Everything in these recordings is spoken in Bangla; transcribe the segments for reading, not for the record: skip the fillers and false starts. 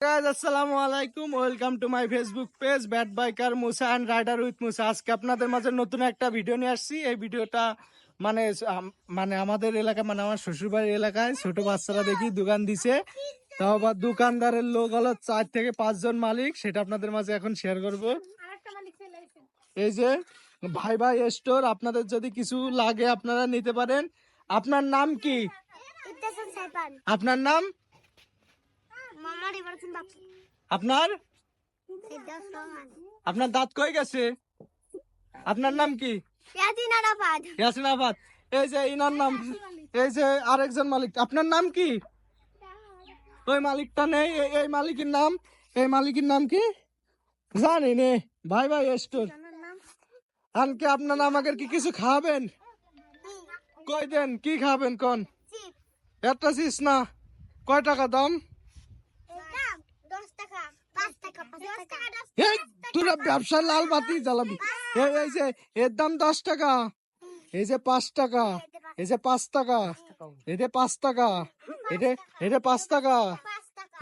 Guys, আসসালামু আলাইকুম, welcome to my Facebook page bad biker Musa and rider with Musa. আজকে আপনাদের মাঝে নতুন একটা ভিডিও নিয়ে আসছি। এই ভিডিওটা মানে মানে আমাদের এলাকা, মানে আমার শ্বশুরবাড়ির এলাকায় ছোট বাচ্চারা দেখি দোকান দিছে, তাও আবার দোকানদারের লোক হলো 4 থেকে 5 জন মালিক। সেটা আপনাদের মাঝে এখন শেয়ার করব। এই যে ভাই ভাই স্টোর, আপনাদের যদি কিছু লাগে আপনারা নিতে পারেন। আপনার নাম কি? আপনার নাম? আপনার আপনার দাঁত কই গেছে? আপনার নাম কি? ইয়াসিন আবাদ। এই যে ইনার নাম, এই যে আরেকজন মালিক। আপনার নাম কি? ওই মালিকটা নেই, এই মালিকের নাম, এই মালিকের নাম কি জানি নে। ভাই ভাই স্টোর আনকে আপনার আমাকে কি কিছু খাবেন? কই দেন, কি খাবেন কোন? একটা চিস না, কয় টাকা দাম? তোরা ব্যবসার লাল বাতি জ্বালাবি। এই যে এর দাম 10 টাকা, এই যে 5 টাকা, এই যে 5 টাকা, এতে 5 টাকা, এতে 5 টাকা,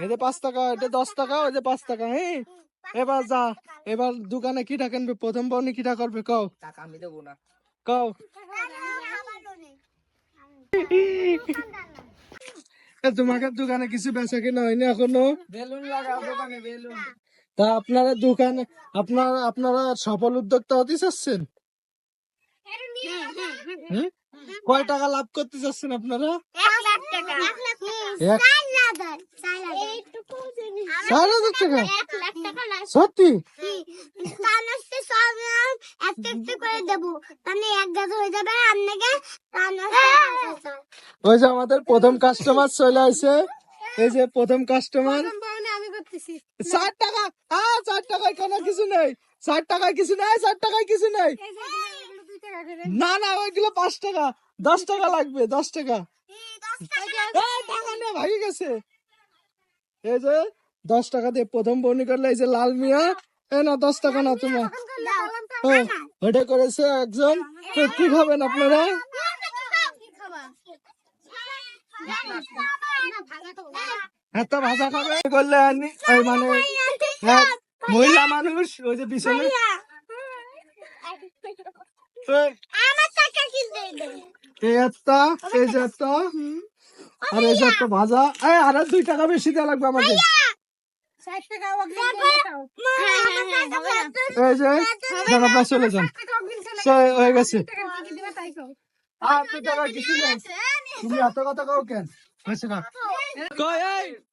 এতে 5 টাকা, এটা 10 টাকা, ওই যে 5 টাকা। হ্যাঁ, এবার যা, এবার দোকানে কিটা কিনবে? প্রথম বউনি কিটা করবে কও? টাকা আমি দেবো না, কও। তোমাকে দোকানে কিছু বেচা কিনা হয়নি এখনো? বেলুন লাগাও দোকানে, বেলুন। তা আপনারা দোকানে আপনারা সফল উদ্যোক্তা হতে চাচ্ছেন? কয় টাকা লাভ করতে চাচ্ছেন আপনারা? 4,00,000 টাকা। 4,000 টাকা? সত্যি? ওই যে আমাদের প্রথম কাস্টমার চলে আসে, এই যে প্রথম কাস্টমার। 4 টাকা? 4 টাকায় কোনো কিছু নেই, 4 টাকায় কিছু নেই, 4 টাকায় কিছু নেই। না না, ওইগুলো 5 টাকা, 10 টাকা লাগবে, 10 টাকা। টাকা নিয়ে ভাগি গেছে। এই যে 10 টাকা দিয়ে প্রথম বনি করলে, এই যে লাল মিয়া, এই না 10 টাকা না তোমার। ওটা করেছে একজন। কি খাবেন আপনারা? এত ভাজা খাবে করলে মানে মহিলা মানুষ, ওই যে পিছনে। ভাজা, আর 2 টাকা বেশি দেওয়া লাগবে আমাকে। এই যে আপনার চলে যান, হয়ে গেছে। আর 2 টাকা কিছু নেই, তুমি এত কথা কাও কেন?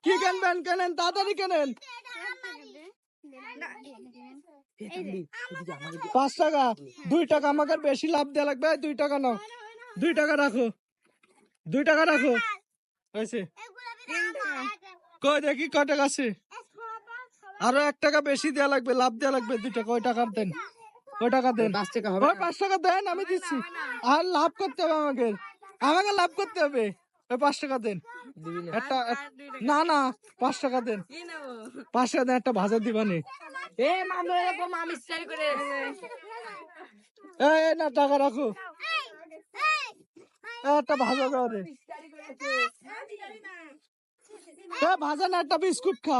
কি কেনবেন? কেনেন, তাড়াতাড়ি কেনেন। 5 টাকা, 2 টাকা আমাকে বেশি লাভ দেওয়া লাগবে। 2 টাকা নাও, 2 টাকা রাখো, 2 টাকা রাখো। হয়েছে, কই দেখি কয় টাকা আছে। আরো 1 টাকা বেশি দেওয়া লাগবে, লাভ দেওয়া লাগবে 2 টাকা। ওই টাকা দেন, ওই টাকা দেন। 5 টাকা হবে, 5 টাকা দেন, আমি দিচ্ছি। আর লাভ করতে হবে আমাকে, আমাকে লাভ করতে হবে। ওই 5 টাকা দেন একটা। না না, 5 টাকা দেন, 5 টাকা দেন, একটা ভাজা দিবানি। না, টাকা রাখো, একটা ভাজা দাও রে। ভাজা না, একটা বিস্কুট খা।